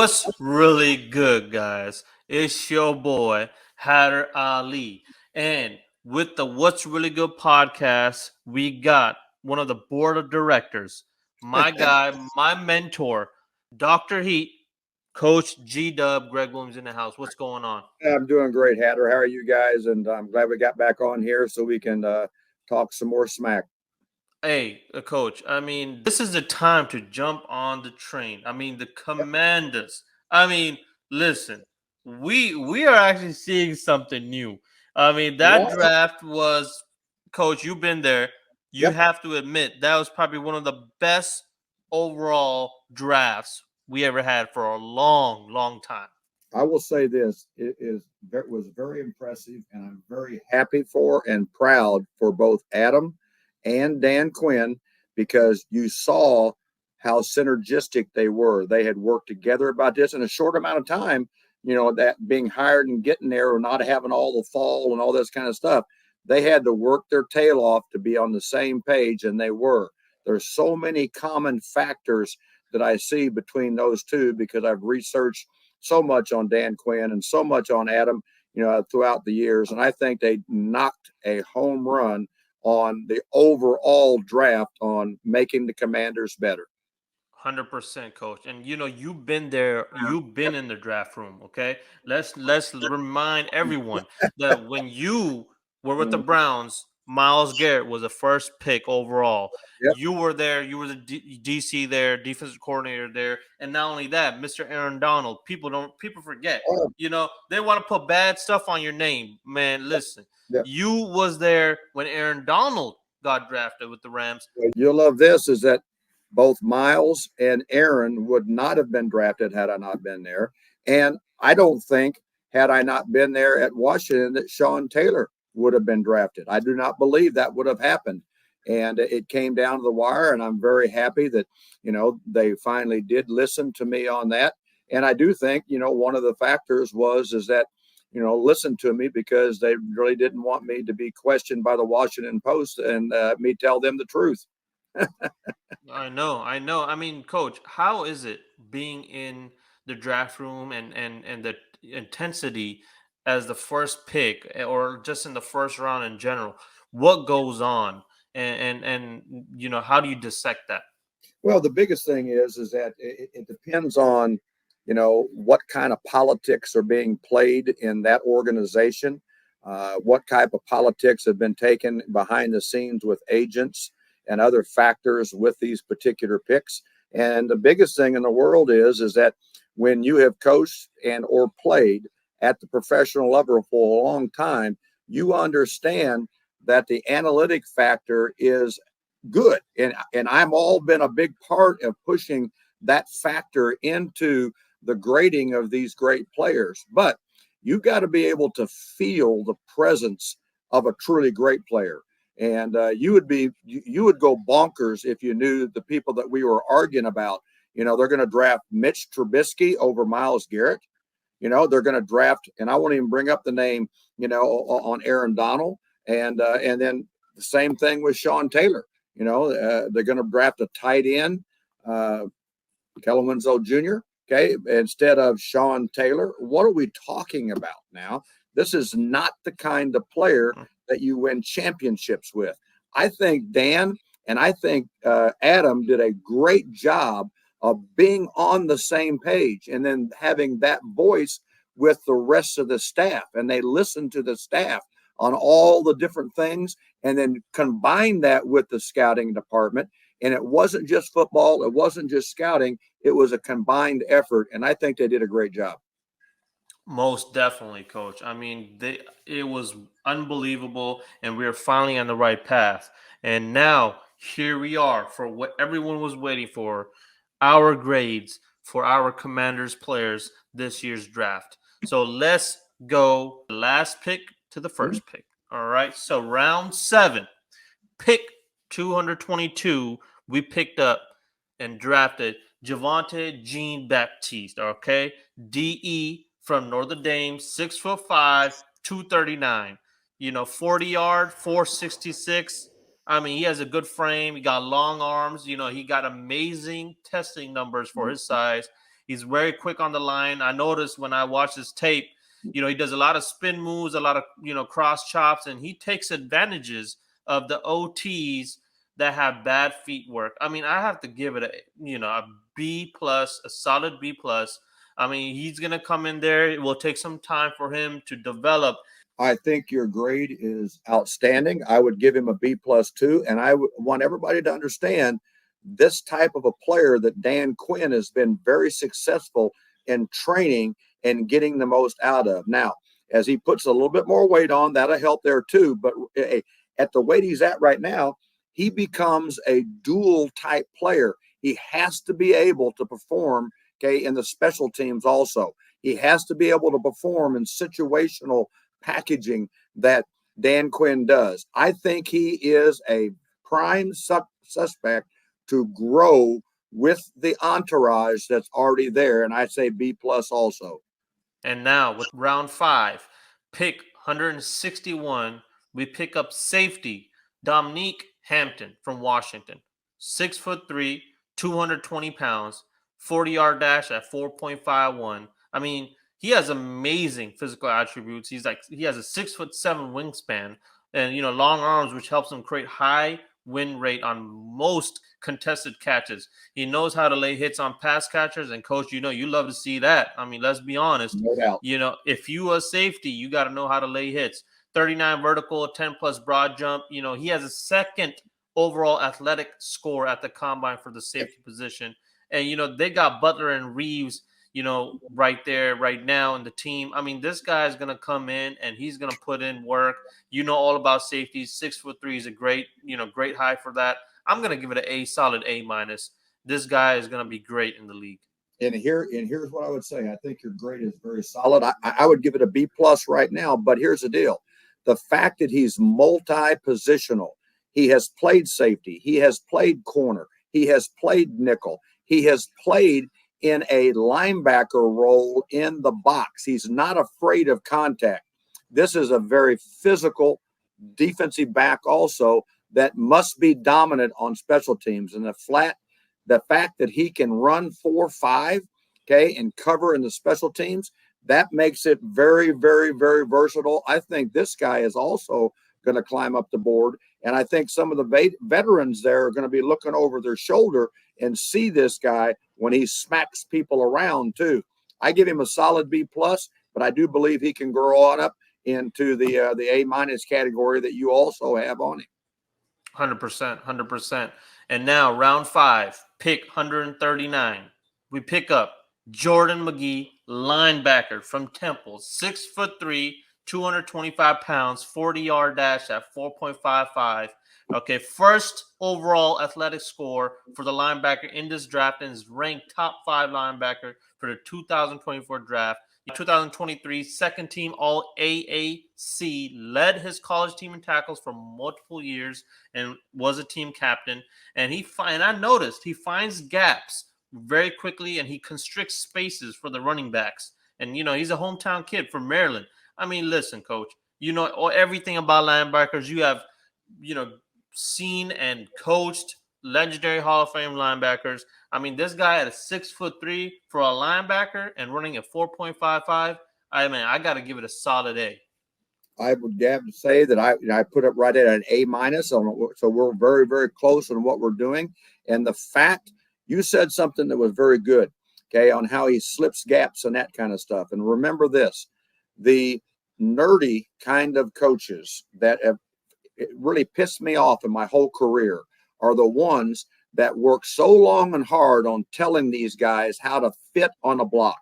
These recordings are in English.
What's really good, guys? It's your boy, Hatter Ali. And with the What's Really Good podcast, we got one of the board of directors, my guy, my mentor, Dr. Heat, Coach G Dub, Gregg Williams in the house. What's going on? I'm doing great, Hatter. How are you guys? And I'm glad we got back on here so we can talk some more smack. Hey, coach, this is the time to jump on the train. The commanders. Listen, we are actually seeing something new. That Yeah. draft was, coach, you've been there. You Yep. have to admit that was probably one of the best overall drafts we ever had for a long, long time. I will say this: was very impressive, and I'm very happy for and proud for both Adam and Dan Quinn because you saw how synergistic they were. They had worked together about this in a short amount of time. That being hired and getting there, or not having all the fall and all this kind of stuff. They had to work their tail off to be on the same page, and they were. There's so many common factors that I see between those two because I've researched so much on Dan Quinn and so much on Adam, throughout the years. And I think they knocked a home run on the overall draft on making the Commanders better. 100%, coach. And you've been there, you've been in the draft room, okay? Let's remind everyone that when you were with the Mhm. Browns, Myles Garrett was the first pick overall. Yep. You were there, you were the DC there, defensive coordinator there, and not only that, Mr. Aaron Donald. People forget. Oh, They want to put bad stuff on your name. Man, listen. yep. You was there when Aaron Donald got drafted with the Rams. You'll love this is that both Myles and Aaron would not have been drafted had I not been there. And I don't think, had I not been there at Washington, that Sean Taylor would have been drafted. I do not believe that would have happened. And it came down to the wire, and I'm very happy that, they finally did listen to me on that. And I do think, one of the factors is that, listen to me because they really didn't want me to be questioned by the Washington Post and me tell them the truth. I know, I know. Coach, how is it being in the draft room and the intensity as the first pick or just in the first round in general? What goes on, and how do you dissect that? Well, the biggest thing is that it depends on, what kind of politics are being played in that organization, what type of politics have been taken behind the scenes with agents and other factors with these particular picks. And the biggest thing in the world is that when you have coached and or played at the professional level for a long time, you understand that the analytic factor is good. And I'm all been a big part of pushing that factor into the grading of these great players. But you've got to be able to feel the presence of a truly great player. And you would go bonkers if you knew the people that we were arguing about. They're going to draft Mitch Trubisky over Myles Garrett. They're going to draft, and I won't even bring up the name, on Aaron Donald. And then the same thing with Sean Taylor. They're going to draft a tight end, Kellen Winslow Jr., okay, instead of Sean Taylor. What are we talking about now? This is not the kind of player that you win championships with. I think Dan and I think Adam did a great job of being on the same page and then having that voice with the rest of the staff. And they listened to the staff on all the different things and then combine that with the scouting department. And it wasn't just football. It wasn't just scouting. It was a combined effort. And I think they did a great job. Most definitely, coach. It was unbelievable, and we are finally on the right path. And now here we are for what everyone was waiting for, our grades for our Commanders players this year's draft. So let's go last pick to the first pick. All right. So round 7, pick 222, we picked up and drafted Javonte Jean-Baptiste, okay? DE from Notre Dame, 6'5", 239. 40-yard, 466. He has a good frame. He got long arms. He got amazing testing numbers for his size. He's very quick on the line. I noticed when I watch his tape, he does a lot of spin moves, a lot of, cross chops, and he takes advantages of the OTs that have bad feet work. I mean, I have to give it a B plus, a solid B plus. I mean, he's going to come in there. It will take some time for him to develop. I think your grade is outstanding. I would give him a B plus too. And I want everybody to understand this type of a player that Dan Quinn has been very successful in training and getting the most out of. Now, as he puts a little bit more weight on, that'll help there too. But at the weight he's at right now, he becomes a dual type player. He has to be able to perform, in the special teams also. He has to be able to perform in situational packaging that Dan Quinn does. I think he is a prime suspect to grow with the entourage that's already there, and I say B plus also. And now with round 5, pick 161, we pick up safety Dominique Hampton from Washington. 6'3", 220 pounds, 40-yard dash at 4.51. I mean, he has amazing physical attributes. He has a 6'7" wingspan and long arms, which helps him create high win rate on most contested catches. He knows how to lay hits on pass catchers, and coach, you love to see that. I mean, let's be honest. No doubt. If you are safety, you got to know how to lay hits. 39 vertical, 10 plus broad jump. He has a second overall athletic score at the combine for the safety position. And they got Butler and Reeves, right there, right now in the team. I mean, this guy is going to come in and he's going to put in work. All about safeties. 6'3" is a great, great high for that. I'm going to give it an A, solid A minus. This guy is going to be great in the league. And here's what I would say. I think your grade is very solid. I would give it a B plus right now, but here's the deal. The fact that he's multi-positional, he has played safety, he has played corner, he has played nickel, he has played in a linebacker role in the box. He's not afraid of contact. This is a very physical defensive back also that must be dominant on special teams. And the fact that he can run 4-5, and cover in the special teams, that makes it very, very, very versatile. I think this guy is also going to climb up the board. And I think some of the veterans there are going to be looking over their shoulder and see this guy when he smacks people around too. I give him a solid B plus, but I do believe he can grow on up into the A minus category that you also have on him. 100%. And now round 5, pick 139. We pick up Jordan Magee, linebacker from Temple, 6'3", 225 pounds, 40-yard dash at 4.55. Okay, first overall athletic score for the linebacker in this draft and is ranked top 5 linebacker for the 2024 draft. 2023 second team all AAC, led his college team in tackles for multiple years and was a team captain. And I noticed he finds gaps very quickly and he constricts spaces for the running backs. And he's a hometown kid from Maryland. I mean, listen, coach, everything about linebackers. You have seen and coached legendary Hall of Fame linebackers. I mean, this guy at a 6'3" for a linebacker and running at 4.55. I got to give it a solid A. I would have to say that I put it right at an A minus. So we're very, very close on what we're doing. And the fact you said something that was very good, on how he slips gaps and that kind of stuff. And remember this, the nerdy kind of coaches that have really pissed me off in my whole career are the ones that work so long and hard on telling these guys how to fit on a block.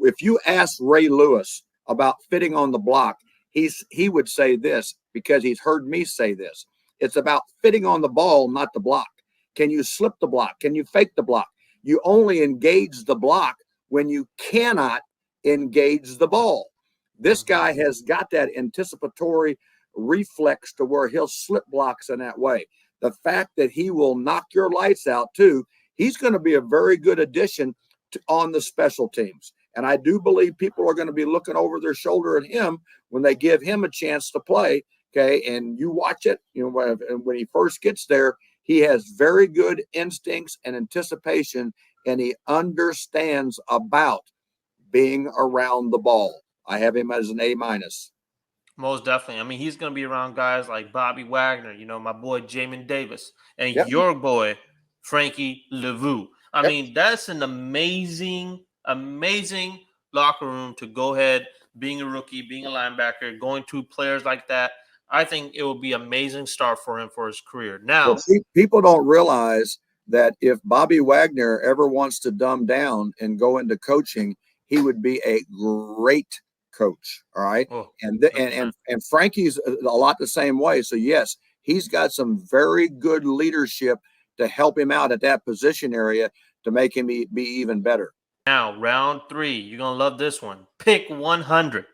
If you ask Ray Lewis about fitting on the block, he would say this because he's heard me say this. It's about fitting on the ball, not the block. Can you slip the block? Can you fake the block? You only engage the block when you cannot engage the ball. This guy has got that anticipatory reflex to where he'll slip blocks in that way. The fact that he will knock your lights out too, he's going to be a very good addition on the special teams. And I do believe people are going to be looking over their shoulder at him when they give him a chance to play. And you watch it, when he first gets there, he has very good instincts and anticipation, and he understands about being around the ball. I have him as an A minus. Most definitely. I mean, he's going to be around guys like Bobby Wagner, my boy Jamin Davis, and Yep. your boy Frankie Levu. I Yep. mean, that's an amazing, amazing locker room to go ahead, being a rookie, being a linebacker, going to players like that. I think it will be an amazing start for him for his career. Well, Now, see, people don't realize that if Bobby Wagner ever wants to dumb down and go into coaching, he would be a great coach. All right. oh, And, and 100%. and Frankie's a lot the same way. So yes, he's got some very good leadership to help him out at that position area to make him be even better. Now, round 3, you're going to love this one. Pick 100.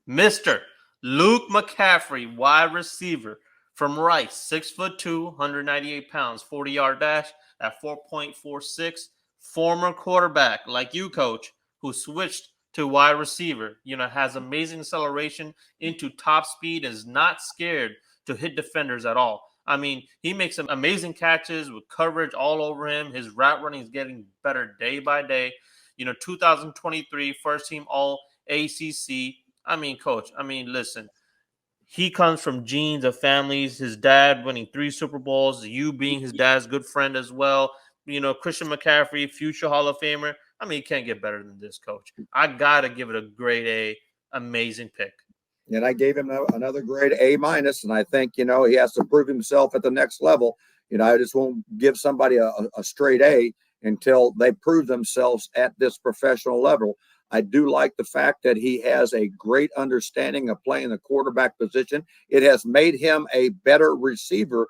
Mr. Luke McCaffrey, wide receiver from Rice, 6'2", 198 pounds, 40-yard dash at 4.46. Former quarterback like you, coach, who switched to wide receiver, has amazing acceleration into top speed, is not scared to hit defenders at all. I mean, he makes some amazing catches with coverage all over him. His route running is getting better day by day. 2023 first team All ACC. I mean, coach, listen, he comes from genes of families, his dad winning 3 Super Bowls, you being his dad's good friend as well. Christian McCaffrey, future Hall of Famer. I mean, you can't get better than this, coach. I got to give it a grade A. Amazing pick. And I gave him another grade A minus. And I think, he has to prove himself at the next level. I just won't give somebody a straight A until they prove themselves at this professional level. I do like the fact that he has a great understanding of playing the quarterback position. It has made him a better receiver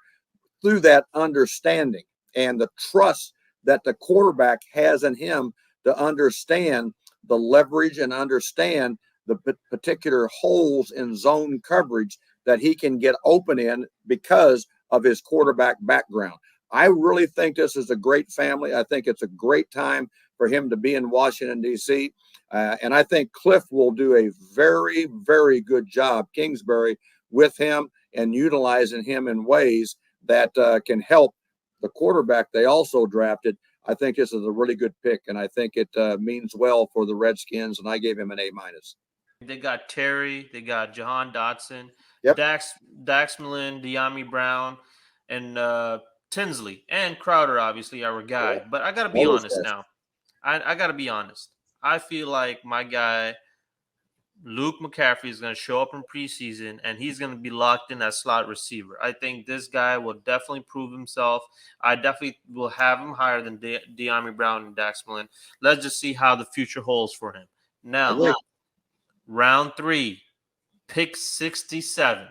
through that understanding and the trust that the quarterback has in him to understand the leverage and understand the particular holes in zone coverage that he can get open in because of his quarterback background. I really think this is a great family. I think it's a great time for him to be in Washington, D.C. And I think Cliff will do a very, very good job, Kingsbury, with him and utilizing him in ways that can help the quarterback they also drafted. I think this is a really good pick, and I think it means well for the Redskins, and I gave him an A minus. They got Terry, they got Jahan Dotson, Yep. Dax Millen, De'Ami Brown, and Tinsley, and Crowder, obviously, our guy. Yep. But I got to be honest now. I got to be honest. I feel like my guy, Luke McCaffrey, is going to show up in preseason, and he's going to be locked in as slot receiver. I think this guy will definitely prove himself. I definitely will have him higher than De'Ami Brown and Dax Millen. Let's just see how the future holds for him. Now, round 3, pick 67,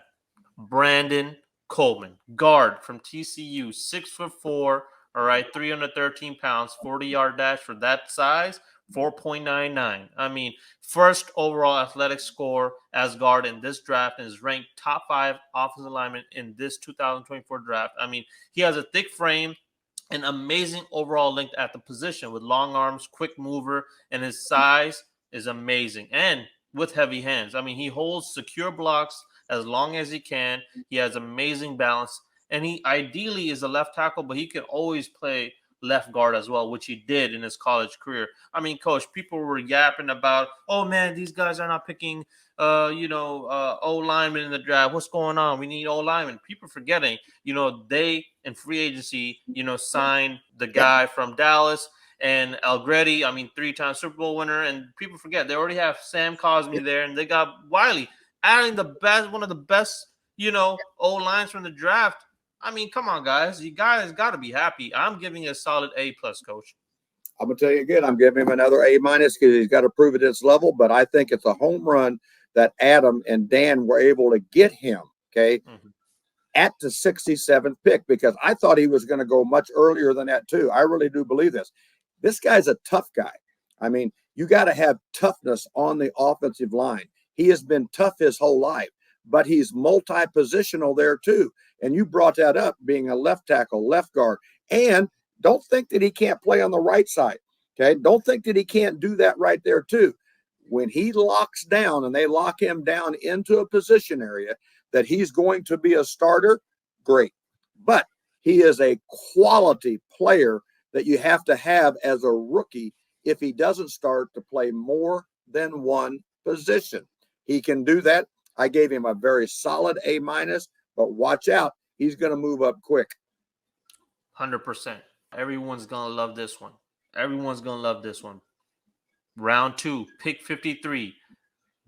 Brandon Coleman, guard from TCU, 6'4", all right, 313 pounds, 40-yard dash for that size, 4.99. I mean, first overall athletic score as guard in this draft and is ranked top 5 offensive lineman in this 2024 draft. I mean, he has a thick frame, an amazing overall length at the position with long arms, quick mover, and his size is amazing. And with heavy hands. I mean, he holds secure blocks as long as he can. He has amazing balance. And he ideally is a left tackle, but he can always play left guard as well, which he did in his college career. I mean, coach, people were yapping about, oh, man, these guys are not picking, O-linemen in the draft. What's going on? We need O-linemen. People forgetting, they in free agency, signed the guy from Dallas, and Algredi, 3-time Super Bowl winner, and people forget they already have Sam Cosmi there, and they got Wiley, adding one of the best, O-lines from the draft. I mean, come on, guys. You guys got to be happy. I'm giving it a solid A+, coach. I'm going to tell you again, I'm giving him another A- because he's got to prove it at his level, but I think it's a home run that Adam and Dan were able to get him, okay, at the 67th pick, because I thought he was going to go much earlier than that, too. I really do believe this. This guy's a tough guy. I mean, you got to have toughness on the offensive line. He has been tough his whole life, but he's multi-positional there too. And you brought that up, being a left tackle, left guard. And don't think that he can't play on the right side, okay? Don't think that he can't do that right there too. When he locks down and they lock him down into a position area that he's going to be a starter, great. But he is a quality player that you have to have as a rookie if he doesn't start to play more than one position. He can do that. I gave him a very solid A minus, but watch out. He's going to move up quick. 100%. Everyone's going to love this one. Everyone's going to love this one. Round 2, pick 53.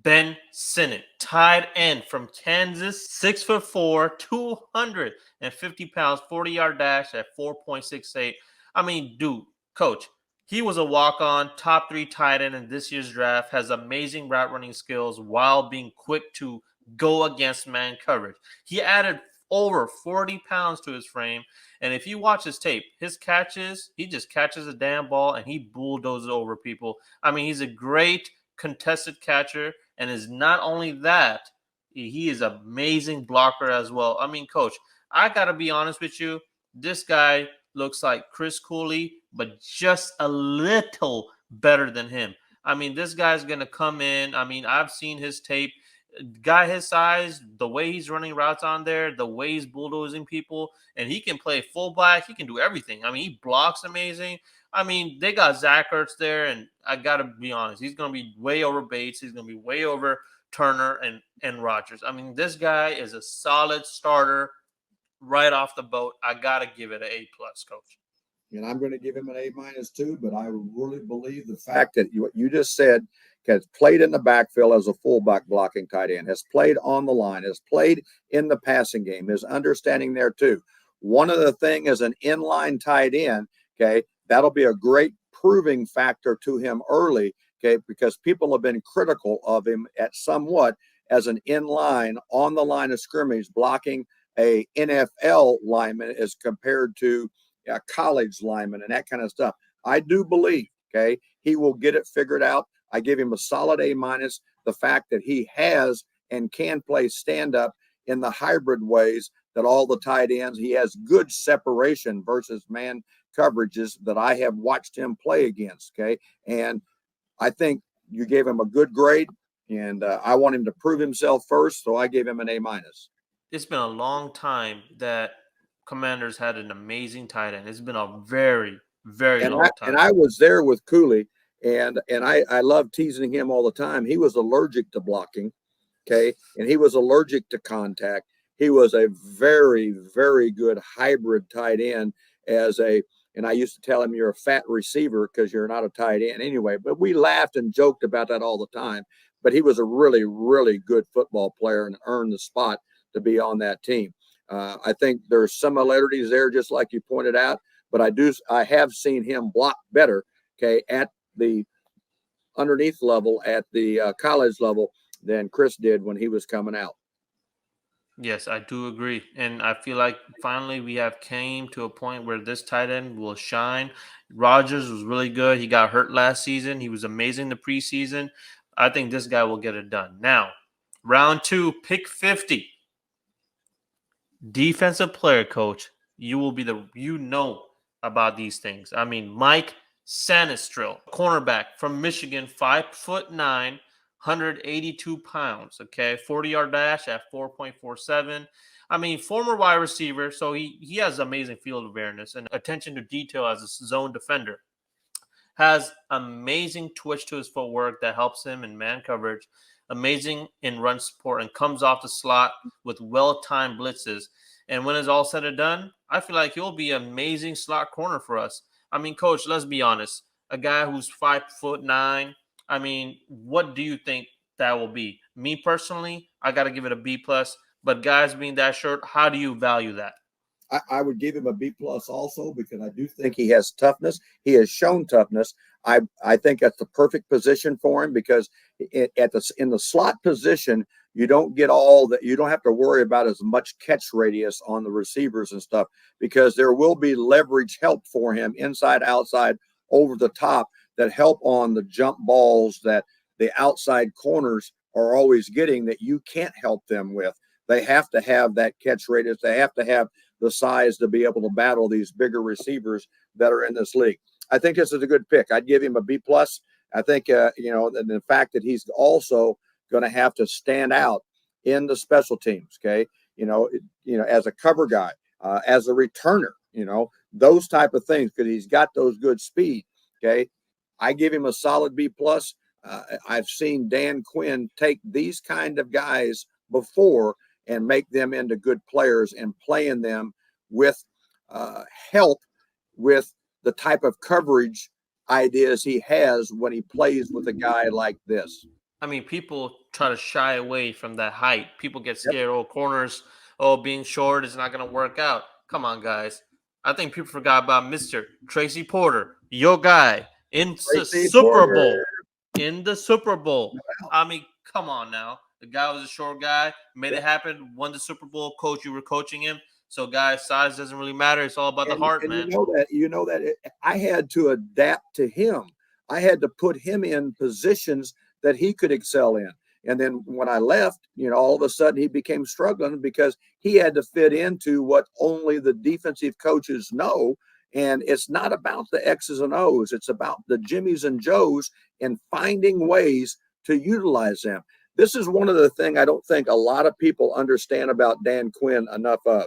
Ben Sinnott, tight end from Kansas, 6'4", 250 pounds, 40-yard dash at 4.68. I mean, dude, coach, he was a walk-on, top 3 tight end in this year's draft, has amazing route running skills while being quick to go against man coverage. He added over 40 pounds to his frame, and if you watch his tape, his catches, he just catches a damn ball and he bulldozes over people. I mean, he's a great contested catcher, and is not only that, he is an amazing blocker as well. I mean, coach, I got to be honest with you. This guy looks like Chris Cooley, but just a little better than him. I mean, this guy's going to come in. I mean, I've seen his tape. Guy his size, the way he's running routes on there, the way he's bulldozing people, and he can play fullback. He can do everything. I mean, he blocks amazing. I mean, they got Zach Ertz there, and I got to be honest, he's going to be way over Bates. He's going to be way over Turner and Rodgers. I mean, this guy is a solid starter right off the boat. I got to give it an A+, coach. And I'm going to give him an A minus too, but I really believe the fact that what you just said, has played in the backfield as a fullback blocking tight end, has played on the line, has played in the passing game, his understanding there too. One of the things as an inline tight end, okay, that'll be a great proving factor to him early, okay, because people have been critical of him at somewhat as an inline on the line of scrimmage blocking a NFL lineman as compared to a college lineman and that kind of stuff. I do believe, okay, he will get it figured out. I give him a solid A minus. The fact that he has and can play stand up in the hybrid ways that all the tight ends, he has good separation versus man coverages that I have watched him play against. Okay. And I think you gave him a good grade, and I want him to prove himself first. So I gave him an A minus. It's been a long time that Commanders had an amazing tight end. It's been a very, very long time. And I was there with Cooley. And I love teasing him all the time. He was allergic to blocking, okay? And he was allergic to contact. He was a very, very good hybrid tight end and I used to tell him you're a fat receiver because you're not a tight end anyway. But we laughed and joked about that all the time. But he was a really, really good football player and earned the spot to be on that team. I think there's similarities there, just like you pointed out. But I have seen him block better, okay, at the underneath level at the college level than Chris did when he was coming out. Yes, I do agree. And I feel like finally we have came to a point where this tight end will shine. Rodgers was really good. He got hurt last season. He was amazing the preseason. I think this guy will get it done. Now, round 2, pick 50. Defensive player, coach. You will be about these things. I mean, Mike Sainristil, cornerback from Michigan, 5'9", 182 pounds. Okay, 40-yard dash at 4.47. I mean, former wide receiver, so he has amazing field awareness and attention to detail as a zone defender. Has amazing twitch to his footwork that helps him in man coverage. Amazing in run support and comes off the slot with well-timed blitzes. And when it's all said and done, I feel like he'll be an amazing slot corner for us. I mean, coach, let's be honest. A guy who's 5'9", I mean, what do you think that will be? Me personally, I got to give it a B+. But guys being that short, how do you value that? I would give him a B+ also because I do think he has toughness. He has shown toughness. I think that's the perfect position for him because in the slot position, you don't get all that. You don't have to worry about as much catch radius on the receivers and stuff because there will be leverage help for him inside, outside, over the top that help on the jump balls that the outside corners are always getting that you can't help them with. They have to have that catch radius. They have to have the size to be able to battle these bigger receivers that are in this league. I think this is a good pick. I'd give him a B+. I think, the fact that he's also going to have to stand out in the special teams, okay? As a cover guy, as a returner, those type of things, because he's got those good speed. Okay, I give him a solid B plus. I've seen Dan Quinn take these kind of guys before and make them into good players and playing them with help with the type of coverage ideas he has when he plays with a guy like this. I mean, people try to shy away from that height. People get Yep. scared. Oh, corners. Oh, being short is not going to work out. Come on, guys. I think people forgot about Mister Tracy Porter, your guy in the Tracy Super Porter. Bowl. In the Super Bowl. I mean, come on now. The guy was a short guy, made it Yep. happen, won the Super Bowl. Coach, you were coaching him. So, guys, size doesn't really matter. It's all about the heart, And man. I had to adapt to him. I had to put him in positions that he could excel in. And then when I left, all of a sudden he became struggling because he had to fit into what only the defensive coaches know. And it's not about the X's and O's. It's about the Jimmies and Joes and finding ways to utilize them. This is one of the things I don't think a lot of people understand about Dan Quinn enough of.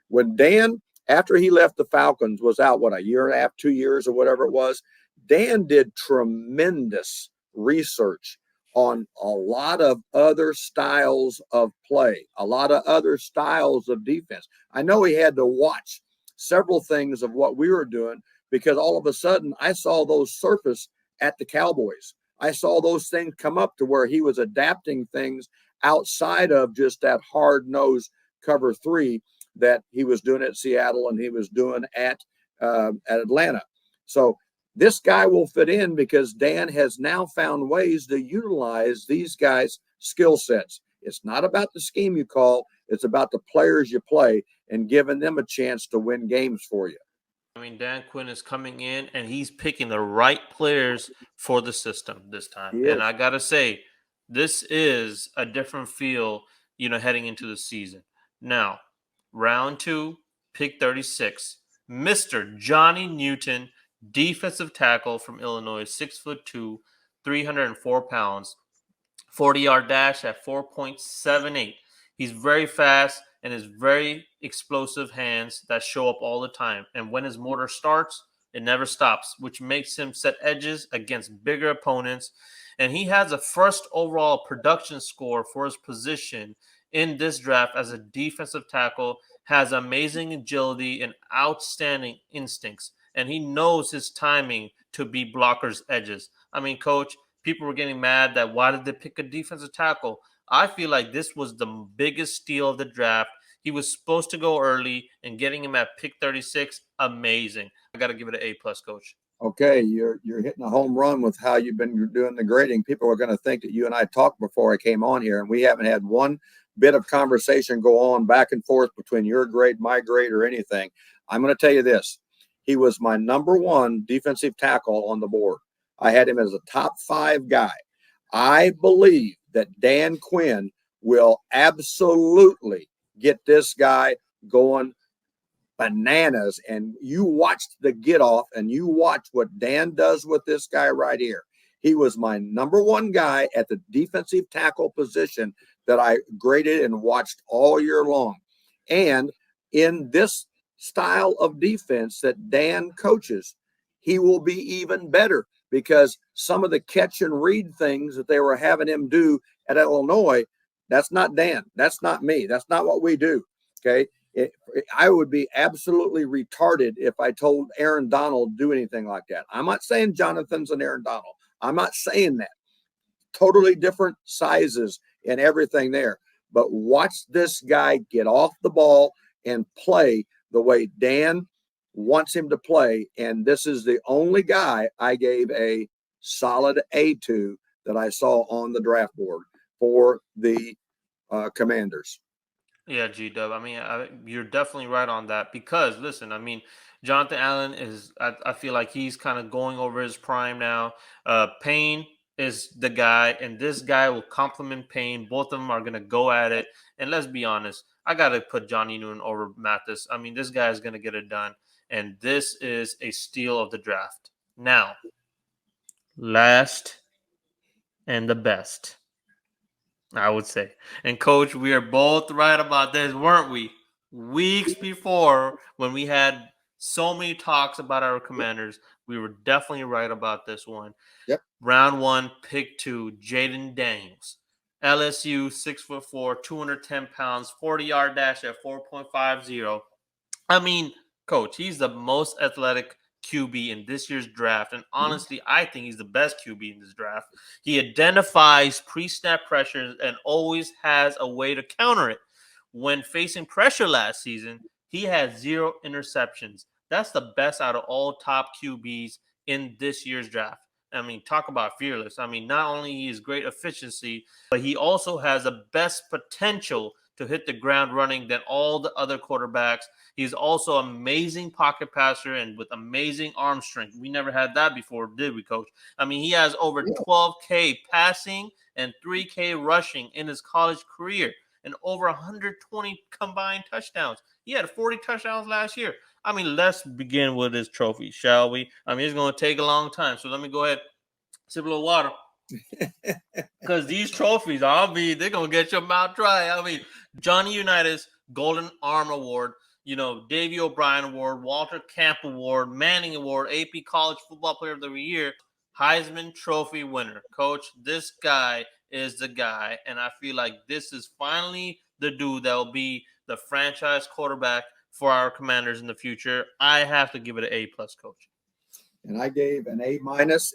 When Dan, after he left the Falcons, was out, a year and a half, 2 years or whatever it was, Dan did tremendous research on a lot of other styles of play, a lot of other styles of defense. I know he had to watch several things of what we were doing because all of a sudden I saw those surface at the Cowboys. I saw those things come up to where he was adapting things outside of just that hard-nosed cover three that he was doing at Seattle and he was doing at Atlanta. So this guy will fit in because Dan has now found ways to utilize these guys' skill sets. It's not about the scheme you call, it's about the players you play and giving them a chance to win games for you. I mean, Dan Quinn is coming in and he's picking the right players for the system this time. He And is. I got to say, this is a different feel, heading into the season. Now, round two, pick 36, Mr. Johnny Newton, defensive tackle from Illinois, 6'2", 304 pounds. 40-yard dash at 4.78. He's very fast and has very explosive hands that show up all the time. And when his motor starts, it never stops, which makes him set edges against bigger opponents. And he has a first overall production score for his position in this draft as a defensive tackle, has amazing agility and outstanding instincts. And he knows his timing to be blockers' edges. I mean, coach, people were getting mad that why did they pick a defensive tackle? I feel like this was the biggest steal of the draft. He was supposed to go early, and getting him at pick 36, amazing. I got to give it an A plus, coach. Okay, you're hitting a home run with how you've been doing the grading. People are going to think that you and I talked before I came on here, and we haven't had one bit of conversation go on back and forth between your grade, my grade, or anything. I'm going to tell you this. He was my number one defensive tackle on the board. I had him as a top 5 guy. I believe that Dan Quinn will absolutely get this guy going bananas. And you watched the get off and you watch what Dan does with this guy right here. He was my number one guy at the defensive tackle position that I graded and watched all year long. And in this style of defense that Dan coaches, he will be even better because some of the catch and read things that they were having him do at Illinois, that's not Dan. That's not me. That's not what we do. Okay. I would be absolutely retarded if I told Aaron Donald to do anything like that. I'm not saying Jonathan's an Aaron Donald. I'm not saying that. Totally different sizes and everything there. But watch this guy get off the ball and play the way Dan wants him to play. And this is the only guy I gave a solid A to that I saw on the draft board for the Commanders. Yeah, G-Dub. I mean, you're definitely right on that because, listen, I mean, Jonathan Allen is, I feel like he's kind of going over his prime now. Payne is the guy, and this guy will complement Payne. Both of them are going to go at it. And let's be honest, I got to put Johnny Newton over Mathis. I mean, this guy is going to get it done, and this is a steal of the draft. Now, last and the best, I would say. And coach, we are both right about this, weren't we? Weeks before when we had So many talks about our Commanders. We were definitely right about this one. Yep. Round 1, pick 2, Jayden Daniels. LSU, 6'4", 210 pounds, 40-yard dash at 4.50. I mean, coach, he's the most athletic QB in this year's draft. And honestly, I think he's the best QB in this draft. He identifies pre-snap pressures and always has a way to counter it. When facing pressure last season, he had 0 interceptions. That's the best out of all top QBs in this year's draft. I mean, talk about fearless. I mean, not only is great efficiency, but he also has the best potential to hit the ground running than all the other quarterbacks. He's also amazing pocket passer and with amazing arm strength. We never had that before, did we, Coach? I mean, he has over 12K passing and 3K rushing in his college career and over 120 combined touchdowns. He had 40 touchdowns last year. I mean, let's begin with his trophy, shall we? I mean, it's going to take a long time. So let me go ahead, sip a little water. Because these trophies, they're going to get your mouth dry. I mean, Johnny Unitas Golden Arm Award, Davey O'Brien Award, Walter Camp Award, Manning Award, AP College Football Player of the Year, Heisman Trophy winner. Coach, this guy is the guy, and I feel like this is finally the dude that will be the franchise quarterback for our Commanders in the future. I have to give it an A+, Coach. And I gave an A-,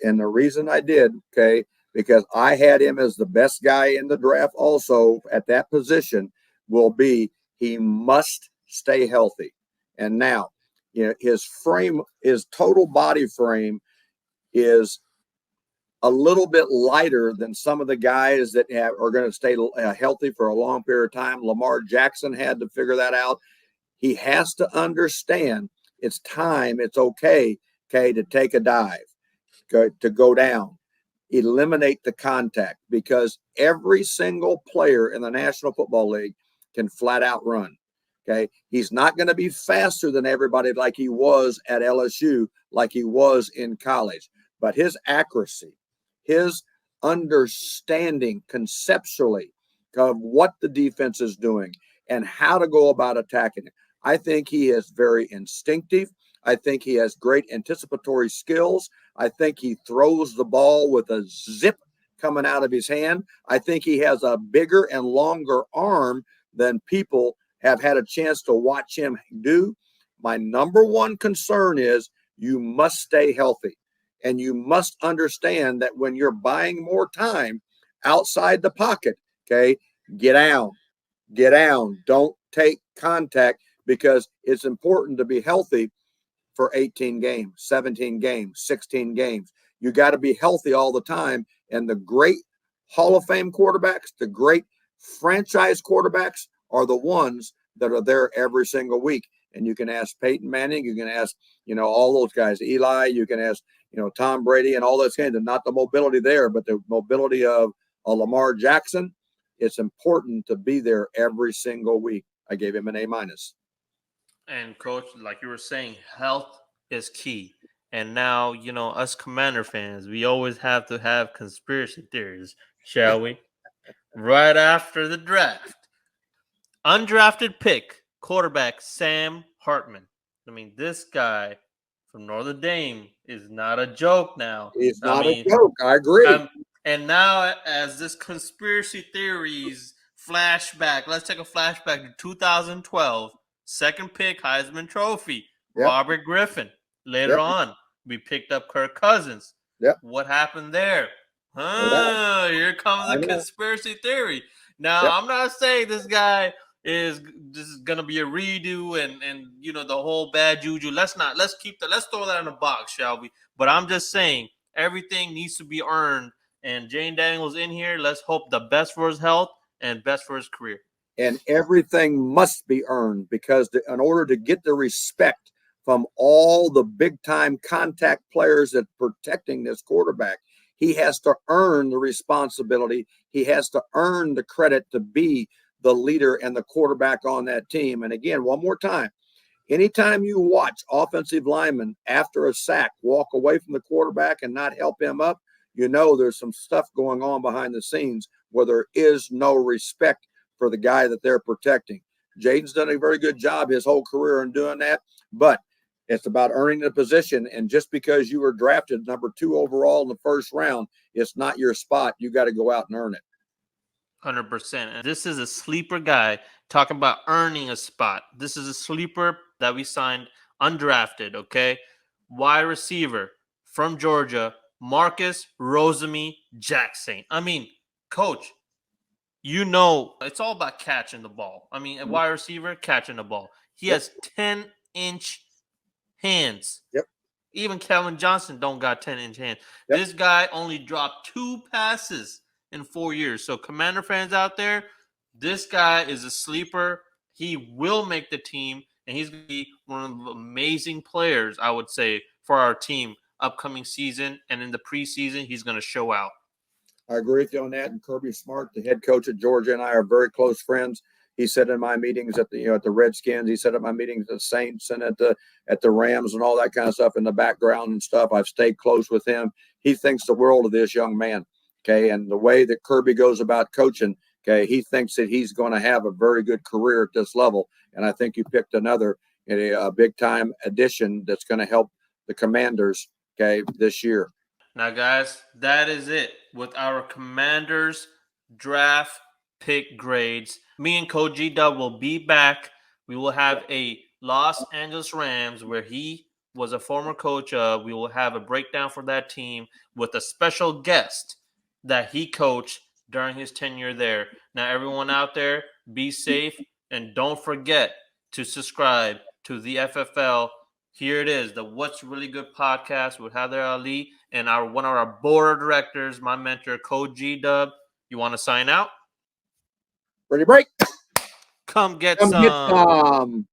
and the reason I did, okay, because I had him as the best guy in the draft also at that position, will be he must stay healthy. And now, his total body frame is a little bit lighter than some of the guys that are going to stay healthy for a long period of time. Lamar Jackson had to figure that out. He has to understand it's time, it's okay, to take a dive, to go down, eliminate the contact, because every single player in the National Football League can flat out run. Okay, he's not going to be faster than everybody like he was at LSU, like he was in college, but his accuracy, his understanding conceptually of what the defense is doing and how to go about attacking it. I think he is very instinctive. I think he has great anticipatory skills. I think he throws the ball with a zip coming out of his hand. I think he has a bigger and longer arm than people have had a chance to watch him do. My number one concern is you must stay healthy. And you must understand that when you're buying more time outside the pocket, okay, get down, don't take contact, because it's important to be healthy for 18 games, 17 games, 16 games. You got to be healthy all the time. And the great Hall of Fame quarterbacks, the great franchise quarterbacks are the ones that are there every single week. And you can ask Peyton Manning, you can ask, all those guys, Eli, you can ask, Tom Brady and all those kinds of, not the mobility there, but the mobility of a Lamar Jackson. It's important to be there every single week. I gave him an A-. And Coach, like you were saying, health is key. And now, us Commander fans, we always have to have conspiracy theories, shall we? Right after the draft. Undrafted pick, quarterback Sam Hartman. I mean, this guy from Notre Dame is not a joke now. It's not a joke. I agree. And now, as this conspiracy theories flashback, let's take a flashback to 2012. Second pick, Heisman Trophy, Robert Griffin. Later on, we picked up Kirk Cousins. What happened there? Here comes a conspiracy theory. Now, I'm not saying this guy is gonna be a redo and the whole bad juju. Let's throw that in a box, shall we? But I'm just saying everything needs to be earned. And Jayden Daniels in here. Let's hope the best for his health and best for his career. And everything must be earned, because in order to get the respect from all the big-time contact players that are protecting this quarterback, he has to earn the responsibility. He has to earn the credit to be the leader and the quarterback on that team. And again, one more time, anytime you watch offensive linemen after a sack walk away from the quarterback and not help him up, there's some stuff going on behind the scenes where there is no respect for the guy that they're protecting. Jayden's done a very good job his whole career in doing that. But It's about earning the position. And just because you were drafted number 2 overall in the first round, it's not your spot. You got to go out and earn it. 100%. And this is a sleeper guy talking about earning a spot. This is a sleeper that we signed undrafted, okay? Wide receiver from Georgia, Marcus Rosemy-Jackson. I mean, coach, you know it's all about catching the ball. I mean, a wide receiver catching the ball. He has 10-inch hands. Yep. Even Calvin Johnson don't got 10-inch hands. Yep. This guy only dropped 2 passes in 4 years. So Commander fans out there, this guy is a sleeper. He will make the team, and he's going to be one of the amazing players, I would say, for our team upcoming season. And in the preseason, he's going to show out. I agree with you on that. And Kirby Smart, the head coach at Georgia, and I are very close friends. He said in my meetings at the at the Redskins, he said at my meetings at the Saints and at the Rams and all that kind of stuff in the background and stuff. I've stayed close with him. He thinks the world of this young man. Okay, and the way that Kirby goes about coaching, okay, he thinks that he's going to have a very good career at this level. And I think you picked another a big time addition that's going to help the Commanders, okay, this year. Now, guys, that is it with our Commanders draft pick grades. Me and Coach G-Dub will be back. We will have a Los Angeles Rams where he was a former coach of. We will have a breakdown for that team with a special guest that he coached during his tenure there. Now, everyone out there, be safe and don't forget to subscribe to the FFL. Here it is, the What's Really Good podcast with Heather Ali and one of our board of directors, my mentor, Coach G-Dub. You want to sign out? Ready, break. Come get Come some. get some.